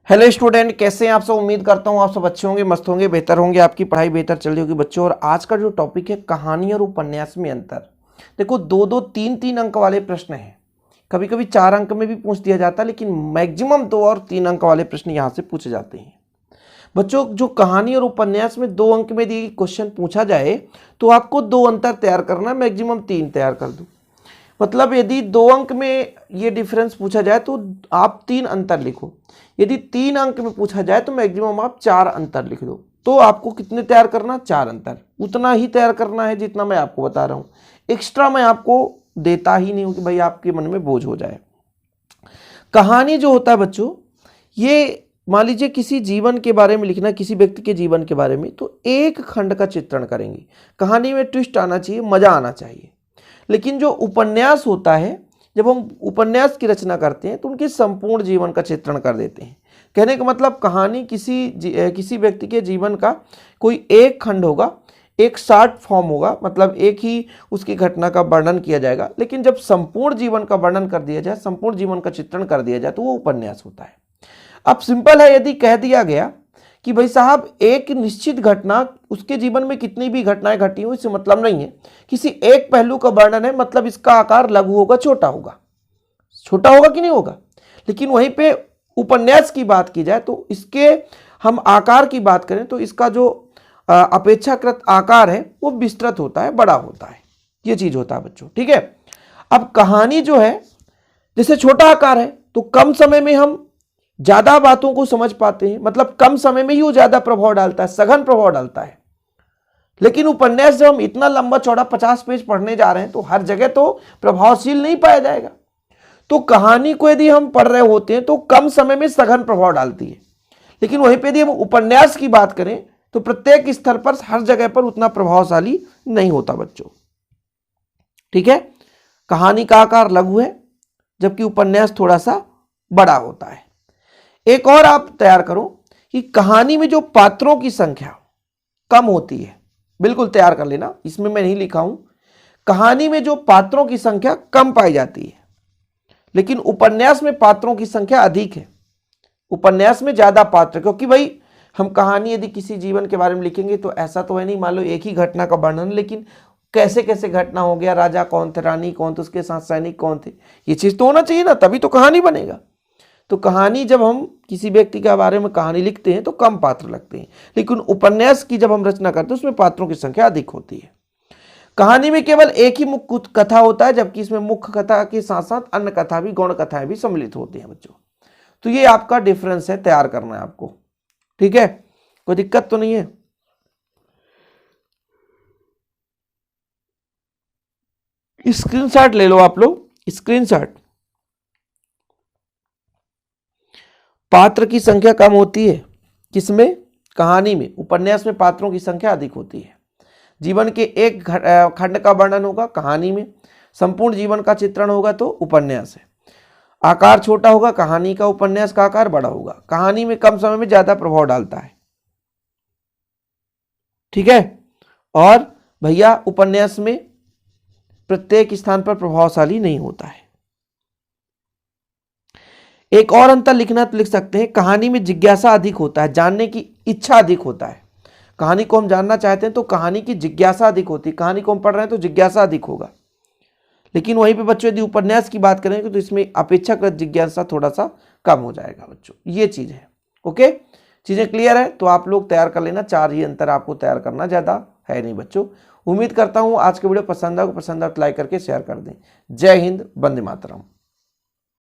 Hello student, कैसे हैं आप सब। उम्मीद करता हूँ आप सब अच्छे होंगे, मस्त होंगे, बेहतर होंगे, आपकी पढ़ाई बेहतर चल रही होगी बच्चों। और आज का जो टॉपिक है कहानी और उपन्यास में अंतर। देखो, दो दो तीन तीन अंक वाले प्रश्न हैं। कभी कभी 4 अंक में भी पूछ दिया जाता है, लेकिन मैक्सिमम 2 और 3 अंक वाले प्रश्न यहाँ से पूछे जाते हैं बच्चों। जो कहानी और उपन्यास में 2 अंक में यदि क्वेश्चन पूछा जाए तो आपको 2 अंतर तैयार करना है, मैक्सिमम 3 तैयार कर दो। मतलब यदि 2 अंक में ये डिफरेंस पूछा जाए तो आप 3 अंतर लिखो। यदि 3 अंक में पूछा जाए तो मैक्सिमम आप 4 अंतर लिख दो। तो आपको कितने तैयार करना? 4 अंतर। उतना ही तैयार करना है जितना मैं आपको बता रहा हूँ। एक्स्ट्रा मैं आपको देता ही नहीं हूँ कि भाई आपके मन में बोझ हो जाए। कहानी जो होता है बच्चों, ये मान लीजिए किसी जीवन के बारे में लिखना, किसी व्यक्ति के जीवन के बारे में, तो एक खंड का चित्रण करेंगे। कहानी में ट्विस्ट आना चाहिए, मजा आना चाहिए। लेकिन जो उपन्यास होता है, जब हम उपन्यास की रचना करते हैं तो उनके संपूर्ण जीवन का चित्रण कर देते हैं। कहने का मतलब कहानी किसी व्यक्ति के जीवन का कोई एक खंड होगा, एक शॉर्ट फॉर्म होगा, मतलब एक ही उसकी घटना का वर्णन किया जाएगा। लेकिन जब संपूर्ण जीवन का वर्णन कर दिया जाए, संपूर्ण जीवन का चित्रण कर दिया जाए, तो वो उपन्यास होता है। अब सिंपल है, यदि कह दिया गया कि भाई साहब एक निश्चित घटना, उसके जीवन में कितनी भी घटनाएं घटी हो इससे मतलब नहीं है, किसी एक पहलू का वर्णन है, मतलब इसका आकार लघु होगा, छोटा होगा। छोटा होगा कि नहीं होगा? लेकिन वहीं पे उपन्यास की बात की जाए तो इसके हम आकार की बात करें तो इसका जो अपेक्षाकृत आकार है वो विस्तृत होता है, बड़ा होता है। ये चीज होता है बच्चों, ठीक है। अब कहानी जो है, जैसे छोटा आकार है तो कम समय में हम ज्यादा बातों को समझ पाते हैं, मतलब कम समय में ही वो ज्यादा प्रभाव डालता है, सघन प्रभाव डालता है। लेकिन उपन्यास जब हम इतना लंबा चौड़ा 50 पेज पढ़ने जा रहे हैं तो हर जगह तो प्रभावशील नहीं पाया जाएगा। तो कहानी को यदि हम पढ़ रहे होते हैं तो कम समय में सघन प्रभाव डालती है। लेकिन वहीं पे यदि हम उपन्यास की बात करें तो प्रत्येक स्तर पर, हर जगह पर उतना प्रभावशाली नहीं होता बच्चों, ठीक है। कहानी का आकार लघु है जबकि उपन्यास थोड़ा सा बड़ा होता है। एक और आप तैयार करो कि कहानी में जो पात्रों की संख्या कम होती है, बिल्कुल तैयार कर लेना, इसमें मैं नहीं लिखा हूं। कहानी में जो पात्रों की संख्या कम पाई जाती है, लेकिन उपन्यास में पात्रों की संख्या अधिक है। उपन्यास में ज्यादा पात्र, क्योंकि भाई हम कहानी यदि किसी जीवन के बारे में लिखेंगे तो ऐसा तो है नहीं, मान लो एक ही घटना का वर्णन, लेकिन कैसे कैसे घटना हो गया, राजा कौन थे, रानी कौन थे, उसके साथ सैनिक कौन थे, ये चीज तो होना चाहिए ना, तभी तो कहानी बनेगा। तो कहानी, जब हम किसी व्यक्ति के बारे में कहानी लिखते हैं तो कम पात्र लगते हैं, लेकिन उपन्यास की जब हम रचना करते हैं उसमें पात्रों की संख्या अधिक होती है। कहानी में केवल एक ही मुख्य कथा होता है, जबकि इसमें मुख्य कथा के साथ साथ अन्य कथा भी, गौण कथाएं भी सम्मिलित होती हैं बच्चों। तो ये आपका डिफरेंस है, तैयार करना है आपको, ठीक है। कोई दिक्कत तो नहीं है? स्क्रीनशॉट ले लो आप लोग, स्क्रीनशॉट। पात्र की संख्या कम होती है किसमें? कहानी में। उपन्यास में पात्रों की संख्या अधिक होती है। जीवन के एक खंड का वर्णन होगा कहानी में, संपूर्ण जीवन का चित्रण होगा तो उपन्यास है। आकार छोटा होगा कहानी का, उपन्यास का आकार बड़ा होगा। कहानी में कम समय में ज्यादा प्रभाव डालता है, ठीक है। और भैया उपन्यास में प्रत्येक स्थान पर प्रभावशाली नहीं होता है। एक और अंतर लिखना तो लिख सकते हैं, कहानी में जिज्ञासा अधिक होता है, जानने की इच्छा अधिक होता है। कहानी को हम जानना चाहते हैं तो कहानी की जिज्ञासा अधिक होती है, कहानी को हम पढ़ रहे हैं तो जिज्ञासा अधिक होगा। लेकिन वहीं पे बच्चों यदि उपन्यास की बात करेंगे तो इसमें अपेक्षाकृत जिज्ञासा थोड़ा सा कम हो जाएगा बच्चों, ये चीज है। ओके, चीजें क्लियर है? तो आप लोग तैयार कर लेना, 4 ही अंतर आपको तैयार करना, ज्यादा है नहीं बच्चों। उम्मीद करता हूं आज के वीडियो पसंद आए तो लाइक करके शेयर कर दें। जय हिंद, वंदे मातरम।